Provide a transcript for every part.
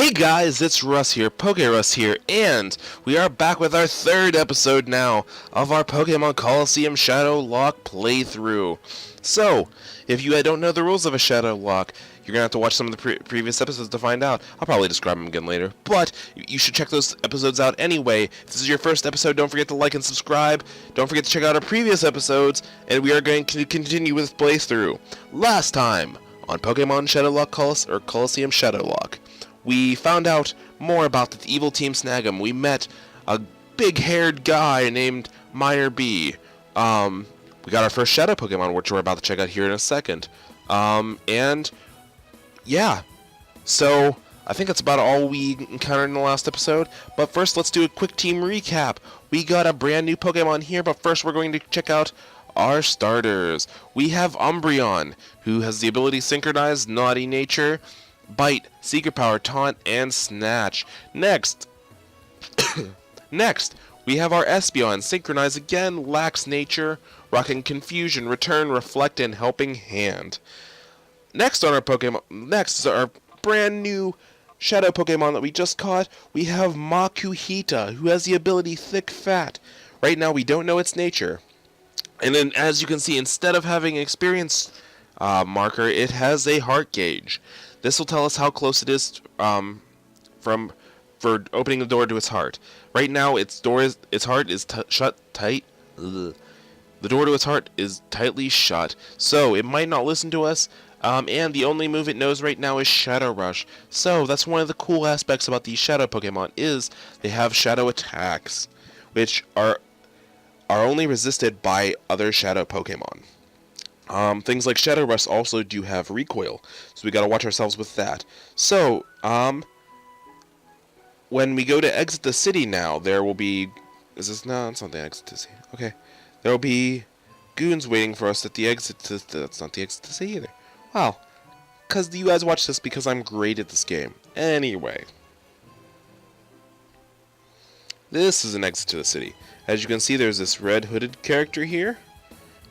Hey guys, it's Russ here, PokeRuss here, and we are back with our third episode now of our Pokemon Colosseum Shadowlocke playthrough. So, if you don't know the rules of a Shadowlocke, you're going to have to watch some of the previous episodes to find out. I'll probably describe them again later, but you should check those episodes out anyway. If this is your first episode, don't forget to like and subscribe. Don't forget to check out our previous episodes, and we are going to continue with playthrough. Last time on Pokemon Colosseum Shadowlocke, we found out more about the evil Team Snag'em. We met a big-haired guy named Meyer B. We got our first Shadow Pokemon, which we're about to check out here in a second. And yeah, so I think that's about all we encountered in the last episode. But first, let's do a quick team recap. We got a brand new Pokemon here, but first we're going to check out our starters. We have Umbreon, who has the ability Synchronize, Naughty Nature, Bite, Secret Power, Taunt, and Snatch. Next, we have our Espeon, Synchronize again, Lax Nature, Rocking Confusion, Return, Reflect, and Helping Hand. Next on our Pokemon, next is our brand new Shadow Pokemon that we just caught. We have Makuhita, who has the ability Thick Fat. Right now we don't know its nature. And then, as you can see, instead of having an experience marker, it has a heart gauge. This will tell us how close it is for opening the door to its heart. Right now, its heart is shut tight. Ugh. The door to its heart is tightly shut, so it might not listen to us. And the only move it knows right now is Shadow Rush. So that's one of the cool aspects about these Shadow Pokemon is they have Shadow attacks, which are only resisted by other Shadow Pokemon. Things like Shadow Rush also do have recoil, so we gotta watch ourselves with that. So, when we go to exit the city now, there will be... Is this... No, it's not the exit to city. Okay. There will be goons waiting for us at the exit to... That's not the exit to city either. Wow. Because you guys watch this because I'm great at this game. Anyway. This is an exit to the city. As you can see, there's this red hooded character here.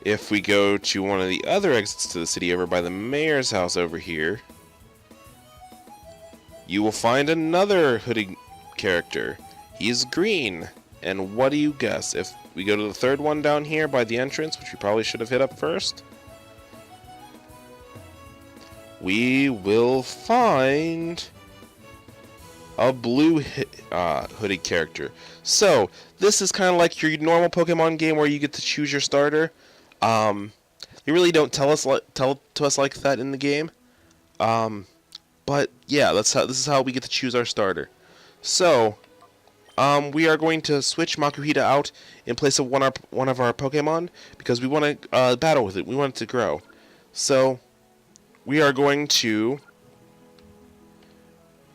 If we go to one of the other exits to the city over by the mayor's house over here, you will find another hooded character. He's green. And what do you guess? If we go to the third one down here by the entrance, which we probably should have hit up first, we will find a blue hooded character. So, this is kind of like your normal Pokemon game where you get to choose your starter. They really don't tell to us like that in the game. But yeah, this is how we get to choose our starter. So, we are going to switch Makuhita out in place of one of our Pokemon because we want to battle with it. We want it to grow. So, we are going to...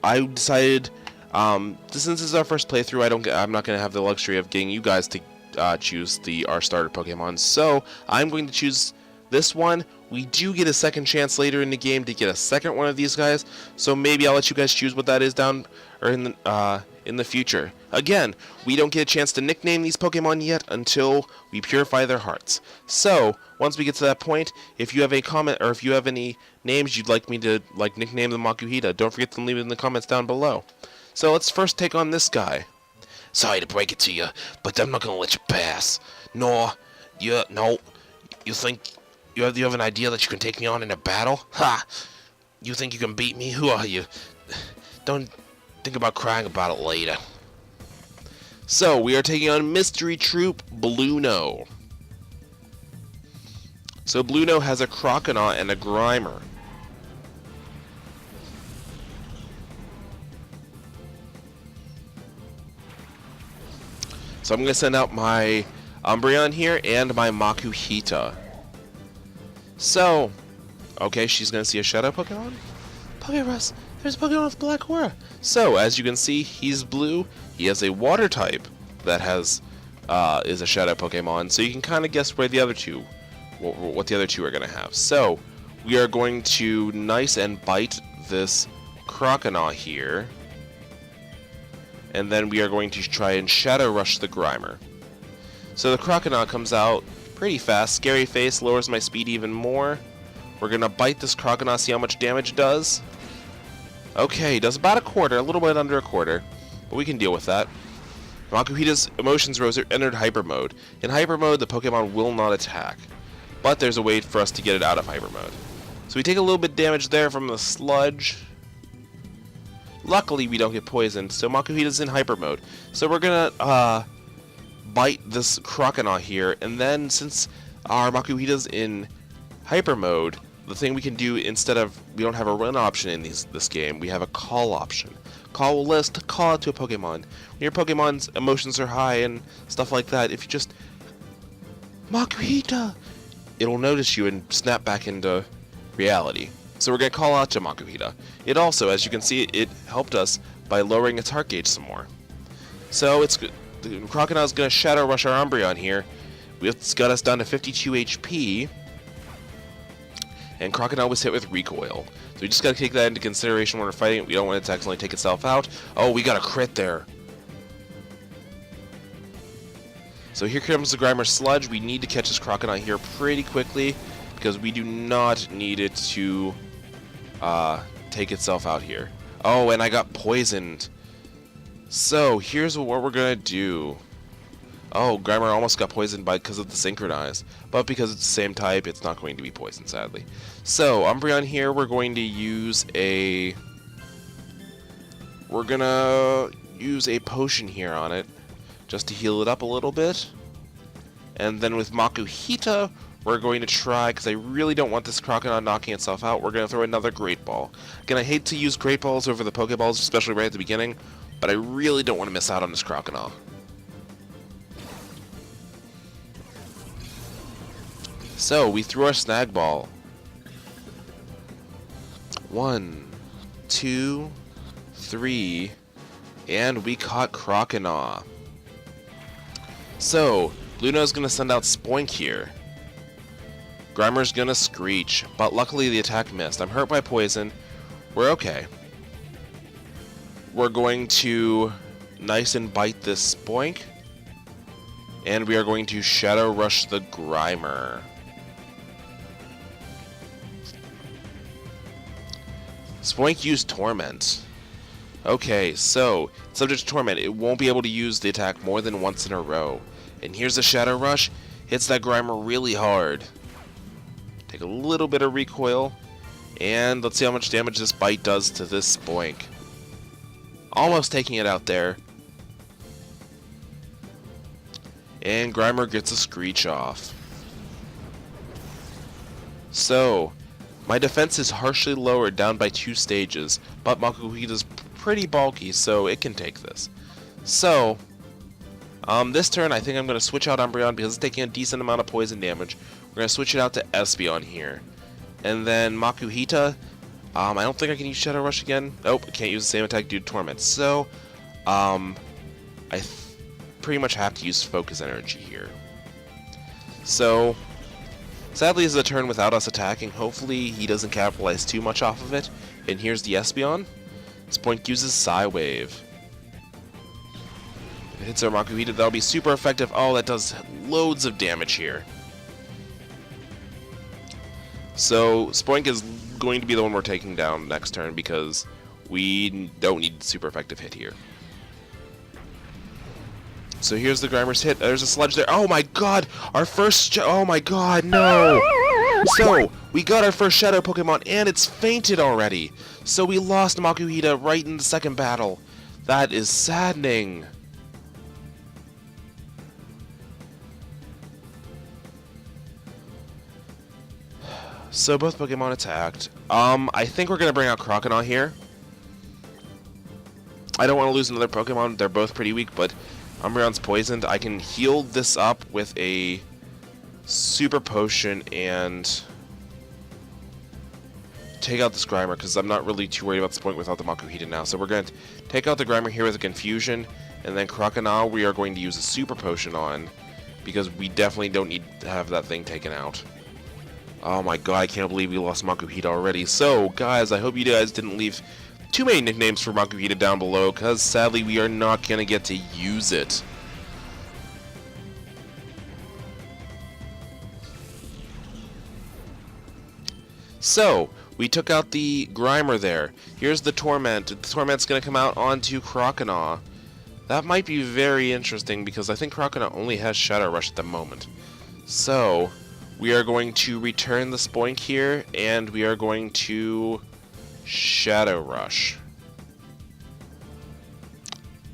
I decided, since this is our first playthrough, I'm not going to have the luxury of getting you guys to choose our starter Pokemon. So, I'm going to choose this one. We do get a second chance later in the game to get a second one of these guys. So maybe I'll let you guys choose what that is down or in the future. Again, we don't get a chance to nickname these Pokemon yet until we purify their hearts. So, once we get to that point, if you have a comment or if you have any names you'd like me to nickname the Makuhita, don't forget to leave it in the comments down below. So let's first take on this guy. Sorry to break it to you, but I'm not gonna let you pass. No, you think you have an idea that you can take me on in a battle? Ha! You think you can beat me? Who are you? Don't think about crying about it later. So, we are taking on Mystery Troop Bluno. So, Bluno has a Croconaw and a Grimer. So, I'm going to send out my Umbreon here and my Makuhita. So, okay, she's going to see a Shadow Pokemon? PokeRuss, there's a Pokemon with black aura. So, as you can see, he's blue. He has a water type that is a Shadow Pokemon. So you can kind of guess where the other two, what the other two are going to have. So, we are going to Nice and Bite this Croconaw here. And then we are going to try and Shadow Rush the Grimer. So the Croconaw comes out pretty fast. Scary Face lowers my speed even more. We're going to bite this Croconaw, see how much damage it does. Okay, does about a quarter, a little bit under a quarter, but we can deal with that. Makuhita's emotions rose entered hyper mode. In hyper mode, the Pokemon will not attack, but there's a way for us to get it out of hyper mode. So we take a little bit of damage there from the sludge. Luckily, we don't get poisoned, so Makuhita's in hyper mode. So we're gonna bite this Croconaw here, and then since our Makuhita's in hyper mode, the thing we can do instead of, we don't have a run option in this game, we have a call option. Call will list, call out to a Pokemon. When your Pokemon's emotions are high and stuff like that, if you just Makuhita, it'll notice you and snap back into reality. So we're going to call out to Makuhita. It also, as you can see, it helped us by lowering its heart gauge some more. So the Croconaw is going to Shadow Rush our Umbreon here. It's got us down to 52 HP. And Croconaw was hit with Recoil. So we just got to take that into consideration when we're fighting it. We don't want it to accidentally take itself out. Oh, we got a crit there. So here comes the Grimer Sludge. We need to catch this Croconaw here pretty quickly, because we do not need it to take itself out here. Oh, and I got poisoned. So here's what we're going to do. Oh, Grimer almost got poisoned because of the Synchronize. But because it's the same type, it's not going to be poisoned, sadly. So, Umbreon here, we're going to use a... We're going to use a potion here on it, just to heal it up a little bit. And then with Makuhita, we're going to try, because I really don't want this Croconaw knocking itself out, we're going to throw another Great Ball. Again, I hate to use Great Balls over the Pokeballs, especially right at the beginning, but I really don't want to miss out on this Croconaw. So, we threw our Snag Ball. 1, 2, 3, and we caught Croconaw. So, Luna's gonna send out Spoink here. Grimer's gonna Screech, but luckily the attack missed. I'm hurt by poison. We're okay. We're going to nice and bite this Spoink, and we are going to Shadow Rush the Grimer. Spoink used Torment. Okay, so, subject to Torment, it won't be able to use the attack more than once in a row. And here's the Shadow Rush, hits that Grimer really hard. Take a little bit of recoil, and let's see how much damage this bite does to this Spoink. Almost taking it out there. And Grimer gets a Screech off. So, my defense is harshly lowered down by 2 stages, but Makuhita's pretty bulky, so it can take this. So, this turn I think I'm going to switch out Umbreon because it's taking a decent amount of poison damage. We're going to switch it out to Espeon here. And then Makuhita, I don't think I can use Shadow Rush again. Nope, I can't use the same attack due to Torment. So, I pretty much have to use Focus Energy here. So, sadly, this is a turn without us attacking. Hopefully, he doesn't capitalize too much off of it. And here's the Espeon. Spoink uses Psy Wave. If it hits our Makuhita, that'll be super effective. Oh, that does loads of damage here. So, Spoink is going to be the one we're taking down next turn because we don't need super effective hit here. So here's the Grimer's hit. There's a Sludge there. Oh my god! Our first... Oh my god, no! So, we got our first Shadow Pokemon, and it's fainted already! So we lost Makuhita right in the second battle. That is saddening. So both Pokemon attacked. I think we're going to bring out Croconaw here. I don't want to lose another Pokemon. They're both pretty weak, but Umbreon's poisoned. I can heal this up with a Super Potion and take out this Grimer, because I'm not really too worried about this point without the Makuhita now. So we're going to take out the Grimer here with a Confusion, and then Croconaw we are going to use a Super Potion on, because we definitely don't need to have that thing taken out. Oh my god, I can't believe we lost Makuhita already. So, guys, I hope you guys didn't leave too many nicknames for Makuhita down below, because sadly we are not going to get to use it. So, We took out the Grimer there. Here's the Torment. The Torment's going to come out onto Croconaw. That might be very interesting because I think Croconaw only has Shadow Rush at the moment. So, we are going to return the Spoink here, and we are going to Shadow Rush.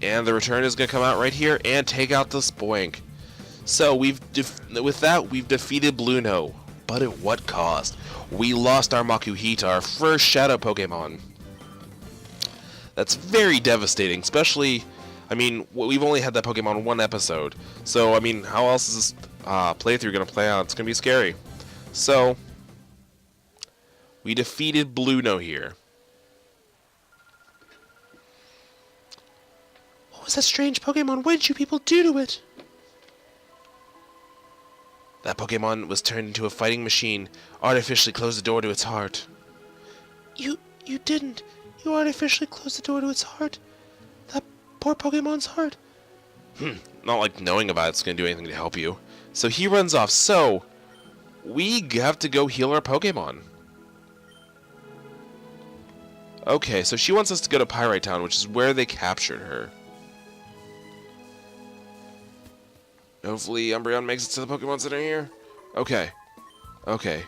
And the return is going to come out right here and take out the Spoink. So, with that, we've defeated Bluno. But at what cost? We lost our Makuhita, our first Shadow Pokemon. That's very devastating, especially... I mean, we've only had that Pokemon one episode. So, I mean, how else is this playthrough going to play out? It's going to be scary. So, we defeated Bluno here. What was that strange Pokemon? What did you people do to it? That Pokemon was turned into a fighting machine, artificially closed the door to its heart. You didn't. You artificially closed the door to its heart? That poor Pokemon's heart. Not like knowing about it's going to do anything to help you. So he runs off. So, we have to go heal our Pokemon. Okay, so she wants us to go to Pyrite Town, which is where they captured her. Hopefully Umbreon makes it to the Pokemon Center here. Okay. Okay.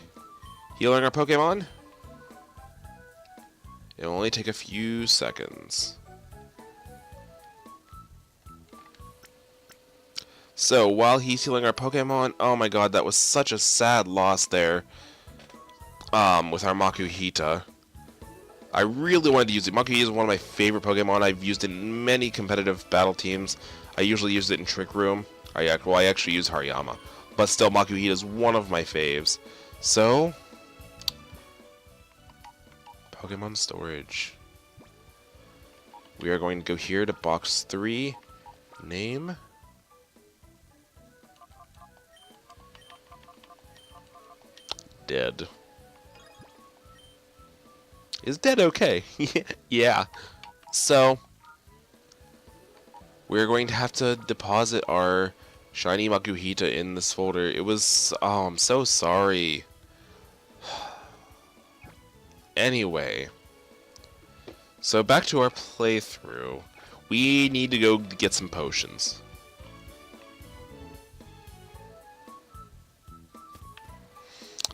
Healing our Pokemon. It'll only take a few seconds. So, while he's healing our Pokemon... Oh my god, that was such a sad loss there. With our Makuhita. I really wanted to use it. Makuhita is one of my favorite Pokemon. I've used it in many competitive battle teams. I usually use it in Trick Room. I actually use Hariyama. But still, Makuhita is one of my faves. So... Pokemon storage. We are going to go here to box 3. Name. Dead. Is dead okay? Yeah. So, we're going to have to deposit our shiny Makuhita in this folder. It was... Oh, I'm so sorry. Anyway. So, back to our playthrough. We need to go get some potions.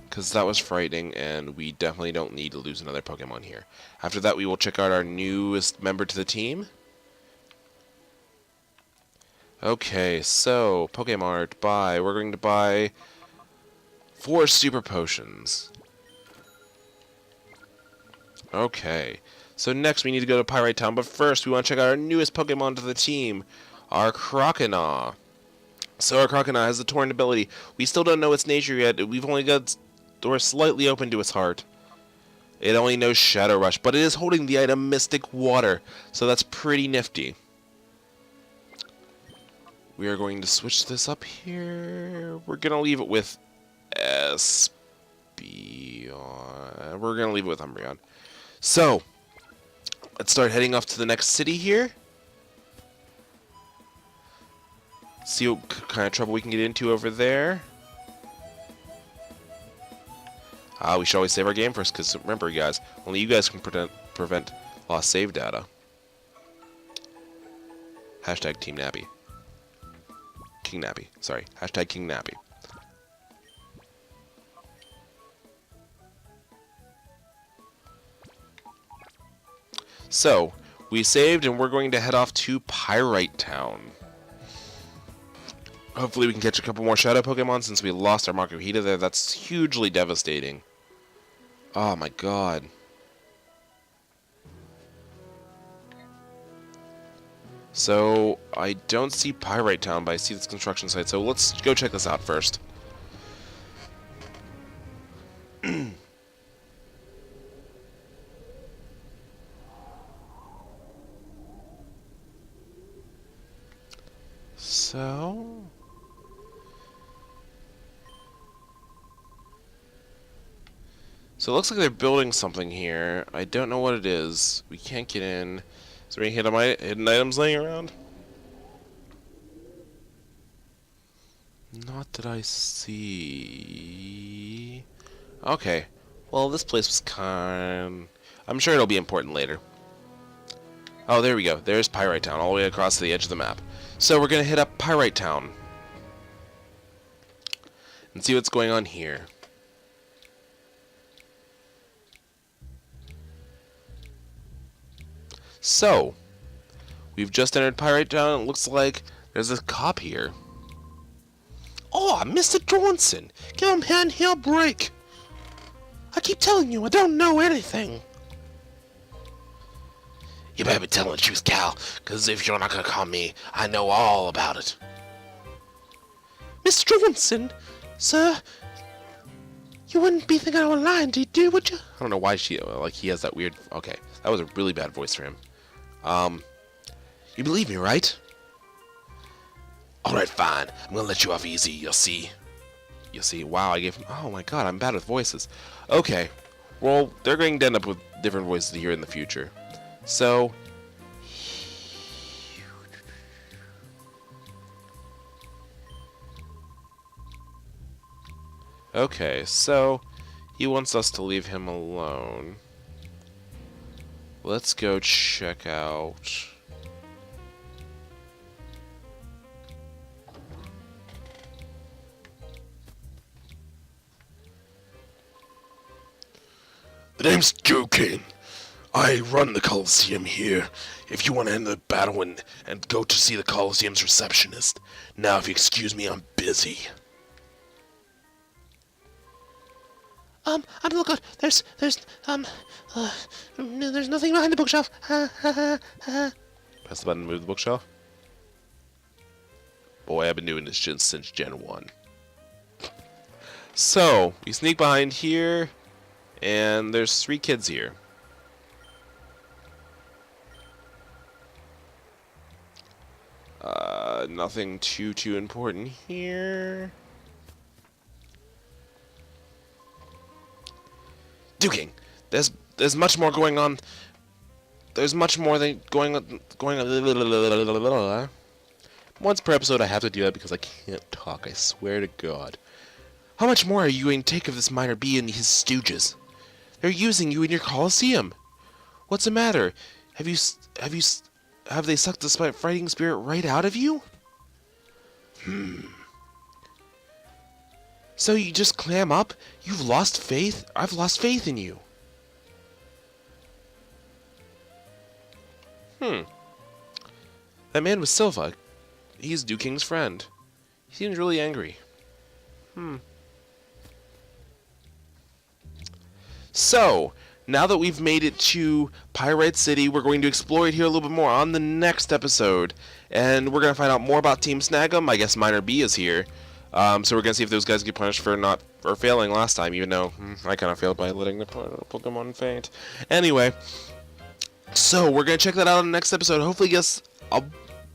Because that was frightening, and we definitely don't need to lose another Pokemon here. After that, we will check out our newest member to the team. Okay, so, Pokemart, buy. We're going to buy 4 Super Potions. Okay, so next we need to go to Pyrite Town, but first we want to check out our newest Pokemon to the team, our Croconaw. So our Croconaw has the Torrent ability. We still don't know its nature yet. We've only got door slightly open to its heart. It only knows Shadow Rush, but it is holding the item Mystic Water, so that's pretty nifty. We are going to switch this up here. We're going to leave it with Espeon. We're going to leave it with Umbreon. So, let's start heading off to the next city here. See what kind of trouble we can get into over there. We should always save our game first, because remember, guys, only you guys can prevent lost save data. Hashtag Team Nappy. King Nappy. Sorry. Hashtag King Nappy. So, we saved, and we're going to head off to Pyrite Town. Hopefully we can catch a couple more Shadow Pokemon since we lost our Makuhita there. That's hugely devastating. Oh my god. So, I don't see Pyrite Town, but I see this construction site, so let's go check this out first. So... So it looks like they're building something here. I don't know what it is. We can't get in. Is there any hidden items laying around? Not that I see. Okay. Well, this place was I'm sure it'll be important later. Oh, there we go. There's Pyrite Town, all the way across the edge of the map. So we're going to hit up Pyrite Town and see what's going on here. So, we've just entered Pyrite Town. It looks like there's a cop here. Oh, Mr. Johnson, give him hand here a break. I keep telling you, I don't know anything. You better be telling the truth, Cal, because if you're not going to call me, I know all about it. Mr. Johnson, sir, you wouldn't be thinking I was lying to you, would you? I don't know why he has that weird... Okay, that was a really bad voice for him. You believe me, right? Alright, fine. I'm gonna let you off easy, you'll see. You'll see. Wow, I gave him... Oh my god, I'm bad with voices. Okay. Well, they're going to end up with different voices here in the future. So... Okay, so... He wants us to leave him alone. Let's go check out... The name's Joking. I run the Colosseum here. If you want to end the battle and go to see the Colosseum's receptionist. Now, if you excuse me, I'm busy. I'm looking. There's nothing behind the bookshelf. Press the button to move the bookshelf. Boy, I've been doing this since Gen 1. So, we sneak behind here. And there's 3 kids here. Nothing too important here. Duking, there's much more going on. There's much more than going on. Once per episode, I have to do that because I can't talk. I swear to God. How much more are you going to take of this minor bee and his stooges? They're using you in your Colosseum. What's the matter? Have they sucked the fighting spirit right out of you? So you just clam up? You've lost faith? I've lost faith in you. That man was Silva. He's Duking's friend. He seems really angry. So, now that we've made it to Pyrite City, we're going to explore it here a little bit more on the next episode. And we're going to find out more about Team Snag'em. I guess Minor B is here. So we're going to see if those guys get punished for failing last time, even though I kind of failed by letting the Pokemon faint. Anyway, so we're going to check that out in the next episode. Hopefully get a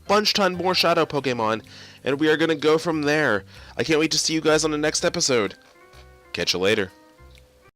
bunch-ton more Shadow Pokemon. And we are going to go from there. I can't wait to see you guys on the next episode. Catch you later.